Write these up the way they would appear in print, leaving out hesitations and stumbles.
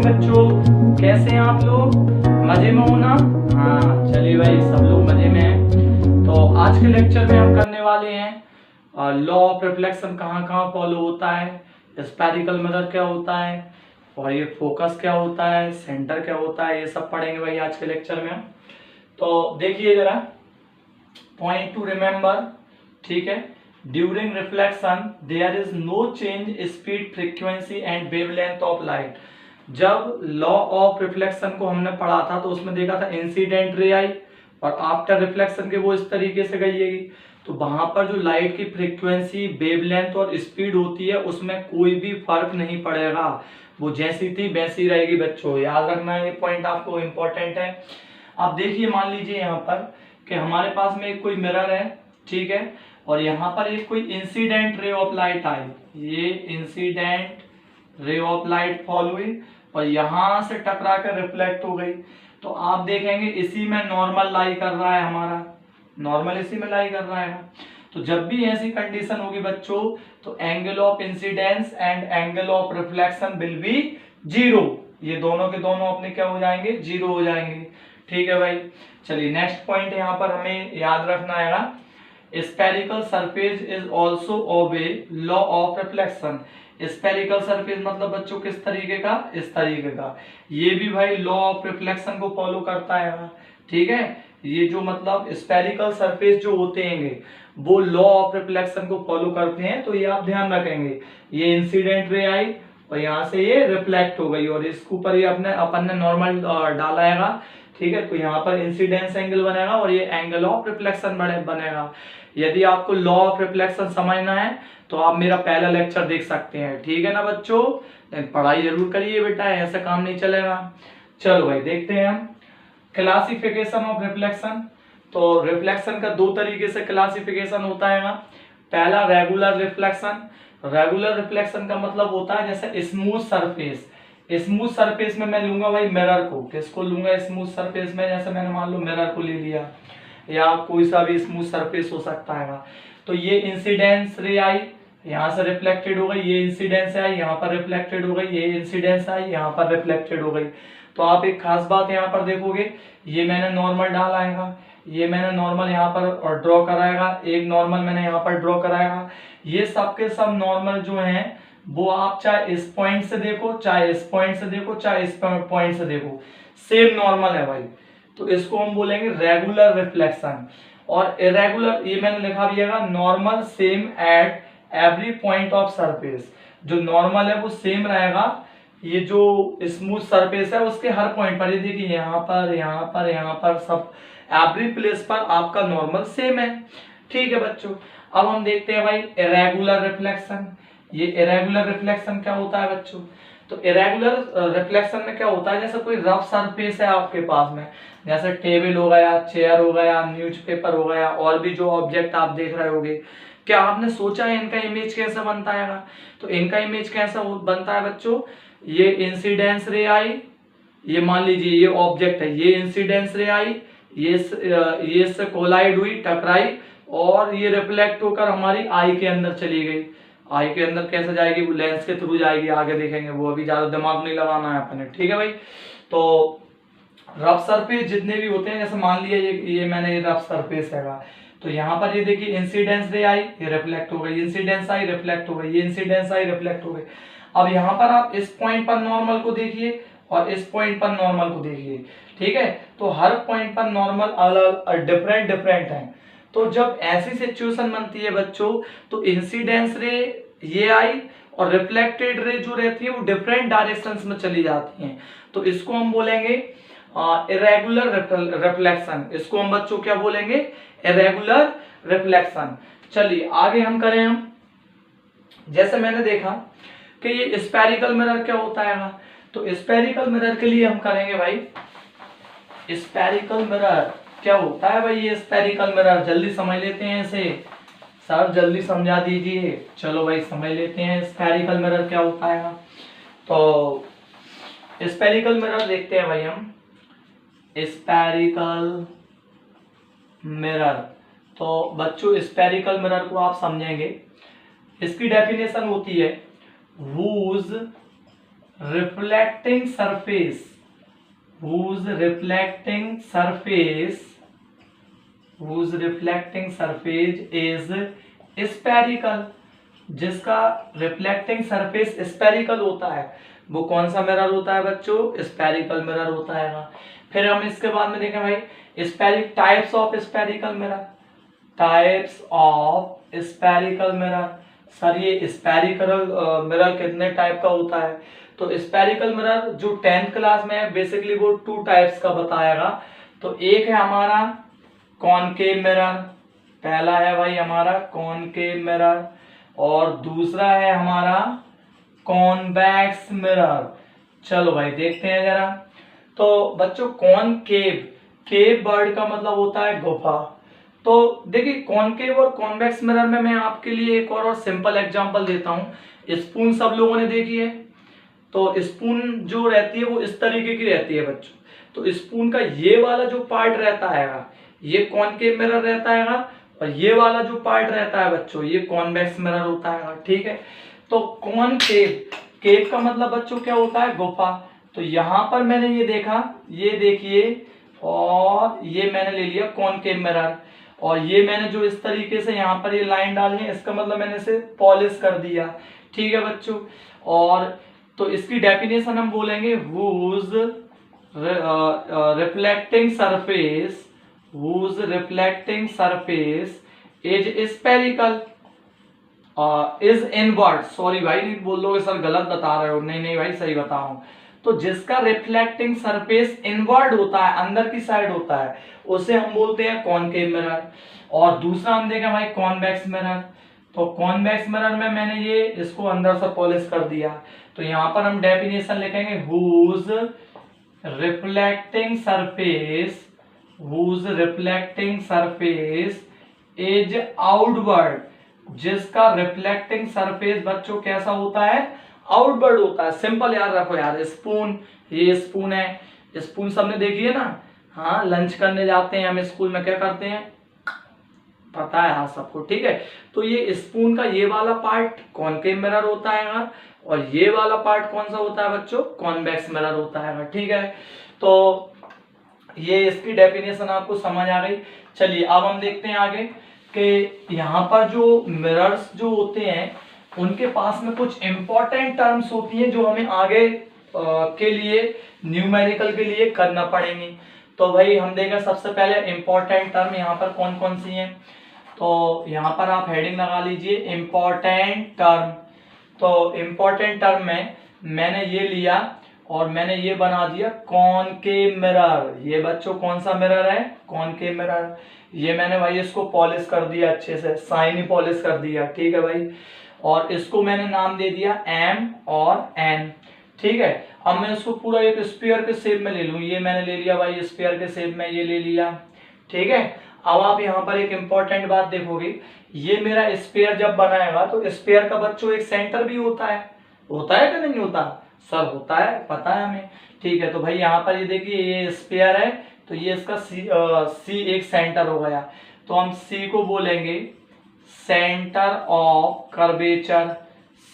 बच्चों, कैसे हैं आप लोग? मजे में हो ना? हाँ चलिए भाई, सब लोग मजे में हैं। तो आज के लेक्चर में हम करने वाले हैं लॉ ऑफ रिफ्लेक्शन कहाँ कहाँ फॉलो होता है, स्फेरिकल मिरर क्या होता है, और ये फोकस क्या होता है, सेंटर क्या होता है, ये सब पढ़ेंगे भाई आज के लेक्चर में। तो देखिए जरा, पॉइंट टू रिमेम्बर, ठीक है। During reflection there is no change speed, frequency and wavelength of light. जब लॉ ऑफ रिफ्लेक्शन को हमने पढ़ा था तो उसमें देखा था इंसिडेंट रे आई और आफ्टर रिफ्लेक्शन के वो इस तरीके से गई है। तो वहां पर जो लाइट की फ्रीक्वेंसी, वेवलेंथ और स्पीड होती है उसमें कोई भी फर्क नहीं पड़ेगा, वो जैसी थी वैसी रहेगी। बच्चों याद रखना है, ये पॉइंट आपको इंपॉर्टेंट है। आप देखिए, मान लीजिए यहाँ पर कि हमारे पास में एक कोई मिरर है, ठीक है, और यहाँ पर एक कोई इंसिडेंट रे ऑफ लाइट आई, ये incident ray of light fall हुई और यहां से टकरा कर रिफ्लेक्ट हो गई। तो आप देखेंगे इसी में नॉर्मल लाई कर रहा है, हमारा नॉर्मल इसी में लाई कर रहा है ना। तो जब भी ऐसी कंडीशन होगी बच्चों, तो angle of incidence and angle of reflection will be zero. ये दोनों के दोनों अपने क्या हो जाएंगे? जीरो हो जाएंगे। ठीक है भाई, चलिए नेक्स्ट पॉइंट यहाँ पर हमें याद रखना है ना, spherical surface is also obey law of reflection. Spherical surface मतलब बच्चों किस तरीके का? इस तरीके का। ये भी भाई लॉ ऑफ रिफ्लेक्शन को फॉलो करता है, ठीक है। ये जो मतलब स्फेरिकल सरफेस जो होते हैं वो लॉ ऑफ रिफ्लेक्शन को फॉलो करते हैं। तो ये आप ध्यान रखेंगे, ये इंसिडेंट रे आई और यहाँ से ये रिफ्लेक्ट हो गई और इसके ऊपर ये अपन ने नॉर्मल डाला है, ठीक है। तो यहाँ पर इंसिडेंस एंगल बनेगा और ये एंगल ऑफ रिफ्लेक्शन बनेगा। यदि आपको लॉ ऑफ रिफ्लेक्शन समझना है तो आप मेरा पहला लेक्चर देख सकते हैं, ठीक है ना बच्चों। पढ़ाई जरूर करिए बेटा, ऐसा काम नहीं चलेगा। चलो भाई देखते हैं हम क्लासिफिकेशन ऑफ रिफ्लेक्शन। तो रिफ्लेक्शन का दो तरीके से क्लासिफिकेशन होता है ना। पहला रेगुलर रिफ्लेक्शन। रेगुलर रिफ्लेक्शन का मतलब होता है जैसे स्मूथ सरफेस। स्मूथ सरफेस में मैं लूंगा भाई मिरर को, किसको लूंगा? स्मूथ सरफेस में, जैसे मैंने मान लो मिरर को ले लिया, या कोई सा भी स्मूथ सरफेस हो सकता है। तो ये इंसिडेंस रे आई, यहाँ से रिफ्लेक्टेड हो गई, ये इंसिडेंस आई यहाँ पर रिफ्लेक्टेड हो गई, ये इंसिडेंस आई यहाँ पर रिफ्लेक्टेड हो गई। तो आप एक खास बात यहाँ पर देखोगे, ये मैंने नॉर्मल डाला है, ये मैंने नॉर्मल यहाँ पर ड्रॉ कराएगा, एक नॉर्मल मैंने यहाँ पर ड्रॉ कराएगा। ये सब के सब नॉर्मल जो हैं वो आप चाहे इस पॉइंट से देखो, चाहे इस पॉइंट से देखो, चाहे इस पॉइंट से देखो, सेम नॉर्मल है भाई। तो इसको हम बोलेंगे रेगुलर रिफ्लेक्शन। और इरेगुलर, ये मैंने लिखा भी है normal same at every point of surface. जो नॉर्मल है वो सेम रहेगा, ये जो स्मूथ सरफेस है उसके हर पॉइंट पर, ये देखिए यहाँ पर, यहाँ पर, यहाँ पर, सब एवरी प्लेस पर आपका नॉर्मल सेम है। ठीक है बच्चों, अब हम देखते हैं भाई इरेगुलर रिफ्लेक्शन। ये इरेगुलर रिफ्लेक्शन क्या होता है बच्चों? तो इरेगुलर रिफ्लेक्शन में क्या होता है, जैसे कोई रफ सरफेस है आपके पास में, जैसे टेबल हो गया, चेयर हो गया, न्यूज़पेपर हो गया, और भी जो ऑब्जेक्ट आप देख रहे होगे, क्या आपने सोचा है इनका इमेज कैसे बनता है? तो इनका इमेज कैसा बनता है बच्चों? ये इंसिडेंस रे आई, ये मान लीजिए ये ऑब्जेक्ट है, ये इंसिडेंस रे आई, ये इससे कोलाइड हुई, टकराई, और ये रिफ्लेक्ट होकर हमारी आई के अंदर चली गई। आई के अंदर कैसे जाएगी? वो लेंस के थ्रू जाएगी, आगे देखेंगे, वो अभी ज्यादा दिमाग नहीं लगाना है अपने, ठीक है भाई। तो रफ सरफेस जितने भी होते हैं, जैसे मान लिया ये मैंने ये रफ सरफेस है, तो यहाँ पर ये देखिए इंसिडेंस रे आई, ये रिफ्लेक्ट हो गई, इंसिडेंस आई, रिफ्लेक्ट हो गई, ये इंसिडेंस आई, रिफ्लेक्ट हो गई। अब यहाँ पर आप इस पॉइंट पर नॉर्मल को देखिए और इस पॉइंट पर नॉर्मल को देखिए, ठीक है। तो हर पॉइंट पर नॉर्मल अलग डिफरेंट डिफरेंट है। तो जब ऐसी सिचुएशन बनती है बच्चों, तो इंसिडेंस रे ये आई और रिफ्लेक्टेड रे जो रहती है वो डिफरेंट डायरेक्शंस में चली जाती हैं। तो इसको हम बोलेंगे इरेगुलर रिफ्लेक्शन। इसको हम बच्चों क्या बोलेंगे? Irregular reflection. चलिए आगे हम करें। हम जैसे मैंने देखा कि ये स्फेरिकल मिरर क्या होता है, तो स्फेरिकल मिरर के लिए हम करेंगे भाई, स्फेरिकल मिरर क्या होता है भाई? ये स्फेरिकल मिरर जल्दी समझ लेते हैं इसे, सर जल्दी समझा दीजिए। चलो भाई समझ लेते हैं स्फेरिकल मिरर क्या होता है। तो स्फेरिकल मिरर देखते हैं भाई हम, स्फेरिकल मिरर। तो बच्चों स्फेरिकल मिरर को आप समझेंगे, इसकी डेफिनेशन होती है whose reflecting surface, whose reflecting surface is spherical, जिसका रिफ्लेक्टिंग सरफेस स्पेरिकल होता है, वो कौन सा मिरर होता है बच्चों? स्पेरिकल मिरर होता है। फिर हम इसके बाद में देखें भाई types of spherical mirror, types of spherical mirror. Sir ये स्पेरिकल मिरर कितने टाइप का होता है? तो स्पेरिकल मिरर जो 10th क्लास में है बेसिकली वो 2 टाइप्स का बताएगा। तो एक है हमारा कॉनकेव मिरर, पहला है भाई हमारा कॉनकेव मिरर, और दूसरा है हमारा कॉन्वेक्स मिरर। चलो भाई देखते हैं जरा। तो बच्चों कॉनकेव, केव वर्ड का मतलब होता है गुफा। तो देखिए कॉनकेव और कॉन्वेक्स मिरर में मैं आपके लिए एक और सिंपल एग्जांपल देता हूं। स्पून सब लोगों ने देखी है, तो स्पून जो रहती है वो इस तरीके की रहती है बच्चों। तो स्पून का ये वाला जो पार्ट रहता है ये कॉनकेव मिरर रहता है, और ये वाला जो पार्ट रहता है बच्चों ये कॉन्वेक्स मिरर होता है। ठीक है, तो कॉनकेव, केव का मतलब बच्चों क्या होता है? गुफा। तो यहां पर मैंने ये देखा, ये देखिए, और ये मैंने ले लिया कॉनकेव मिरर, और ये मैंने जो इस तरीके से यहाँ पर ये लाइन डाली है इसका मतलब मैंने इसे पॉलिश कर दिया। ठीक है बच्चों, और तो इसकी डेफिनेशन हम बोलेंगे whose reflecting surface is spherical is inward। Sorry भाई नहीं बोल लोगे सर गलत बता रहे हो, नहीं भाई सही बता रहा हूं। तो जिसका रिफ्लेक्टिंग सरफेस इनवर्ड होता है, अंदर की साइड होता है, उसे हम बोलते हैं कॉनकेव मिरर। और दूसरा हम देखें भाई कॉन्वेक्स मिरर। तो कॉन्वेक्स मिरर में मैंने ये इसको अंदर से पॉलिश कर दिया। तो यहाँ पर हम डेफिनेशन लिखेंगे whose reflecting surface is outward, जिसका रिफ्लेक्टिंग सरफेस बच्चों कैसा होता है? आउटवर्ड होता है। सिंपल याद रखो यार, स्पून, ये स्पून है, स्पून सबने देखी है ना? हाँ, लंच करने जाते हैं हम स्कूल में, क्या करते हैं पता है हाँ सबको। ठीक है, तो ये स्पून का ये वाला पार्ट कॉनकेव मिरर होता है, और ये वाला पार्ट कौन सा होता है बच्चों? कॉन्वेक्स मिरर होता है। ठीक है, तो ये इसकी डेफिनेशन आपको समझ आ गई। चलिए अब हम देखते हैं आगे कि यहाँ पर जो मिरर्स जो होते हैं उनके पास में कुछ इंपॉर्टेंट टर्म्स होती हैं जो हमें आगे के लिए न्यूमेरिकल के लिए करना पड़ेंगी। तो भाई हम देखें सबसे पहले इंपॉर्टेंट टर्म यहाँ पर कौन कौन सी हैं। तो यहाँ पर आप हेडिंग लगा लीजिए इंपॉर्टेंट टर्म। तो इंपॉर्टेंट टर्म में मैंने ये लिया और मैंने ये बना दिया कॉनकेव मिरर। ये बच्चों कौन सा मिरर है? Concave mirror. ये मैंने भाई इसको पॉलिश कर दिया, अच्छे से शाइनी पॉलिश कर दिया। ठीक है भाई, और इसको मैंने नाम दे दिया M और N। ठीक है, अब मैं इसको पूरा एक स्फीयर के शेप में ले लूं। ये मैंने ले लिया भाई स्फीयर के शेप में, ये ले लिया। ठीक है, अब आप यहाँ पर एक इंपॉर्टेंट बात देखोगे, ये मेरा स्फीयर जब बनाएगा तो स्फीयर का बच्चों एक सेंटर भी होता है कि नहीं होता? सर होता है, पता है हमें। ठीक है, तो भाई यहाँ पर ये देखिए ये स्फीयर है, तो ये इसका सी एक सेंटर हो गया। तो हम सी को बोलेंगे सेंटर ऑफ कर्वेचर।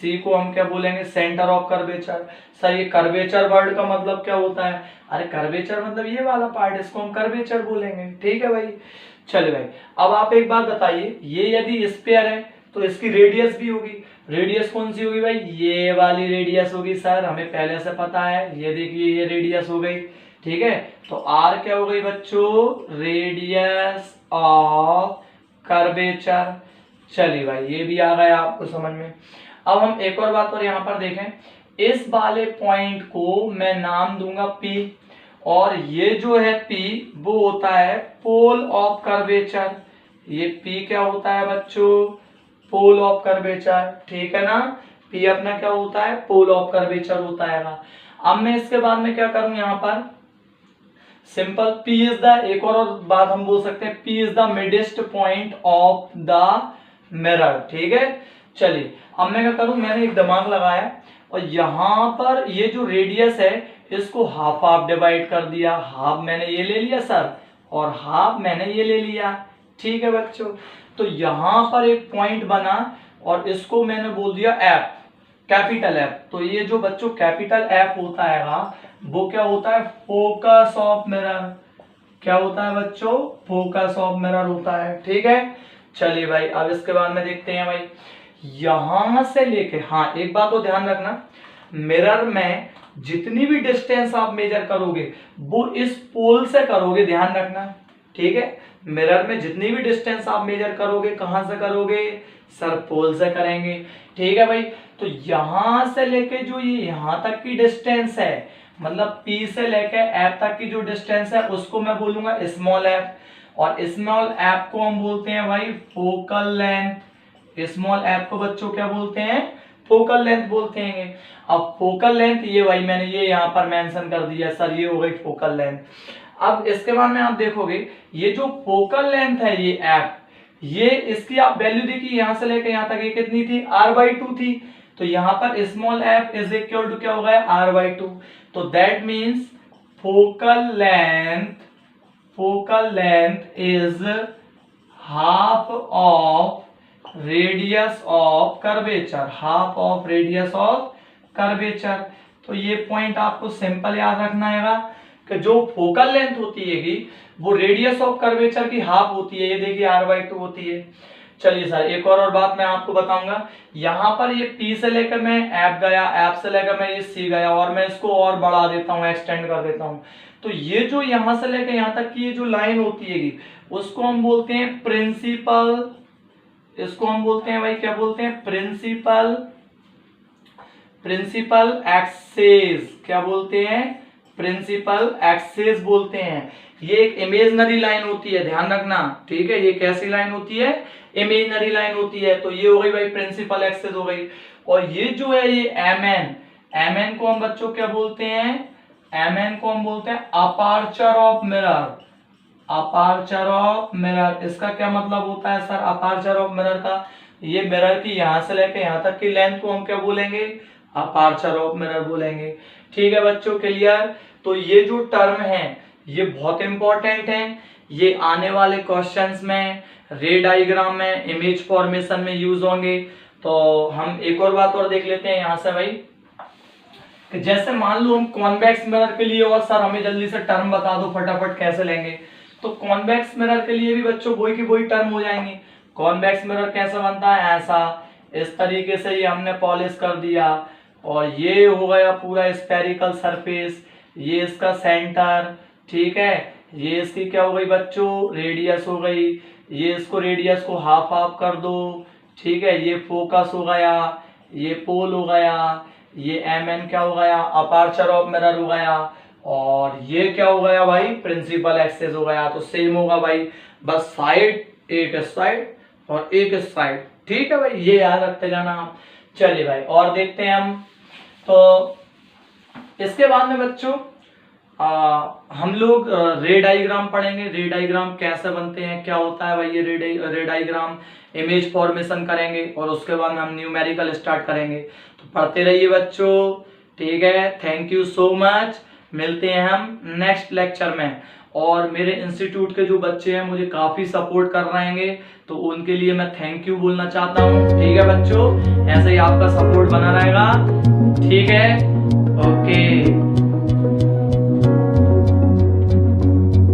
सी को हम क्या बोलेंगे? Centre of curvature. सर ये कर्वेचर वर्ड का मतलब क्या होता है? अरे कर्वेचर मतलब ये वाला पार्ट, इसको हम कर्वेचर बोलेंगे। ठीक है भाई, चलिए भाई अब आप एक बात बताइए, ये यदि स्फीयर है तो इसकी रेडियस भी होगी। रेडियस कौन सी होगी भाई? ये वाली रेडियस होगी सर, हमें पहले से पता है। ये देखिए ये रेडियस हो गई। ठीक है, तो आर क्या हो गई बच्चों? Radius of curvature. चलिए भाई ये भी आ गया आपको समझ में। अब हम एक और बात और यहाँ पर देखें, इस वाले पॉइंट को मैं नाम दूंगा P, और ये जो है P वो होता है पोल ऑफ कर्वेचर। ये P क्या होता है बच्चों? Pole of curvature. ठीक है ना, P अपना क्या होता है? पोल ऑफ कर्वेचर होता है ना। अब मैं इसके बाद में क्या करूं यहाँ पर? सिंपल P इज द, एक और बात हम बोल सकते हैं, P is the midst point of the mirror. ठीक है, चलिए अब मैं क्या करूं, मैंने एक दिमाग लगाया और यहां पर ये जो रेडियस है इसको हाफ हाफ डिवाइड कर दिया। हाफ मैंने ये ले लिया सर, और हाफ मैंने ये ले लिया। ठीक है बच्चों, तो यहां पर एक पॉइंट बना और इसको मैंने बोल दिया F, कैपिटल एफ। तो ये जो बच्चों कैपिटल एफ होता है वो क्या होता है, फोकस ऑफ मिरर। क्या होता है बच्चों, फोकस ऑफ मिरर होता है। ठीक है, चलिए भाई अब इसके बाद में देखते हैं भाई, यहां से लेके, हाँ एक बात तो ध्यान रखना, मिरर में जितनी भी डिस्टेंस आप मेजर करोगे वो इस पोल से करोगे, ध्यान रखना। ठीक है, मिरर में जितनी भी डिस्टेंस आप मेजर करोगे कहां से करोगे, सर पोल से करेंगे। ठीक है भाई, तो यहां से लेके जो ये यहां तक की डिस्टेंस है, मतलब P से लेके F तक की जो डिस्टेंस है उसको मैं बोलूंगा स्मॉल f, और स्मॉल f को हम बोलते हैं भाई फोकल लेंथ। स्मॉल f को बच्चों क्या बोलते हैं, फोकल लेंथ बोलते हैं। अब फोकल लेंथ ये भाई मैंने ये यहाँ पर मेंशन कर दिया सर, ये हो गई फोकल लेंथ। अब इसके बाद में आप देखोगे ये जो फोकल लेंथ है ये f, ये इसकी आप वैल्यू देखिए, यहां से लेकर यहां तक ये कितनी थी, r/2 थी। तो यहां पर small f is equal to क्या हो गया, r/2। तो that means focal length is half of radius of curvature, half of radius of curvature. तो ये पॉइंट आपको सिंपल याद रखना है कि जो फोकल लेंथ होती है वो रेडियस ऑफ कर्वेचर की हाफ होती है, ये देखिए r/2 होती है। चलिए सर एक और बात मैं आपको बताऊंगा, यहां पर ये P से लेकर मैं F गया, F से लेकर मैं ये C गया, और मैं इसको और बढ़ा देता हूं, एक्सटेंड कर देता हूं। तो ये जो यहां से लेकर यहां तक की ये जो लाइन होती है उसको हम बोलते हैं प्रिंसिपल, इसको हम बोलते हैं भाई क्या बोलते हैं, प्रिंसिपल एक्सेस। क्या बोलते हैं, प्रिंसिपल एक्सेस बोलते हैं। ये एक इमेजिनरी लाइन होती है, ध्यान रखना। ठीक है, ये कैसी लाइन होती है, इमेजिनरी लाइन होती है। तो ये हो गई भाई प्रिंसिपल एक्सेस हो गई। और ये जो है ये एमएन को हम बच्चों क्या बोलते हैं, एमएन को हम बोलते हैं aperture of mirror. Aperture of mirror, इसका क्या मतलब होता है सर, अपर्चर ऑफ मिरर का, ये मिरर की यहां से लेकर यहां तक की लेंथ को हम क्या बोलेंगे, अपर्चर ऑफ मिरर बोलेंगे। ठीक है बच्चों, क्लियर। तो ये जो टर्म है ये बहुत इंपॉर्टेंट है, ये आने वाले क्वेश्चंस में, रे डायग्राम में, इमेज फॉर्मेशन में यूज होंगे। तो हम एक और बात और देख लेते हैं यहां से भाई, कि जैसे मान लो हम कॉन्वेक्स मिरर के लिए, और सर हमें जल्दी से टर्म बता दो फटाफट कैसे लेंगे। तो कॉन्वेक्स मिरर के लिए भी बच्चों वही की वही टर्म हो जाएंगे। कॉन्वेक्स मिरर कैसे बनता है, ऐसा, इस तरीके से ये हमने पॉलिश कर दिया, और ये हो गया पूरा स्फेरिकल सरफेस, ये इसका सेंटर। ठीक है, ये इसकी क्या हो गई बच्चों, रेडियस हो गई। ये इसको रेडियस को हाफ हाफ कर दो। ठीक है, ये फोकस हो गया, ये पोल हो गया, ये एमएन क्या हो गया, अपर्चर ऑफ मिरर हो गया, और ये क्या हो गया भाई, प्रिंसिपल एक्सेस हो गया। तो सेम होगा भाई, बस साइड, एक इस साइड और एक इस साइड। ठीक है भाई, ये याद रखते जाना आप। चलिए भाई और देखते हैं हम। तो इसके बाद में बच्चों हम लोग रे डायग्राम पढ़ेंगे। रे डायग्राम कैसे बनते हैं, क्या होता है भाई ये रे डायग्राम, इमेज फॉर्मेशन करेंगे, और उसके बाद में हम न्यूमेरिकल स्टार्ट करेंगे। तो पढ़ते रहिए बच्चों। ठीक है, थैंक यू सो मच। मिलते हैं हम नेक्स्ट लेक्चर में। और मेरे इंस्टीट्यूट के जो बच्चे हैं मुझे काफी सपोर्ट कर रहे हैं, तो उनके लिए मैं थैंक यू बोलना चाहता हूँ। ठीक है बच्चों, ऐसे ही आपका सपोर्ट बना रहेगा। ठीक है, ओके।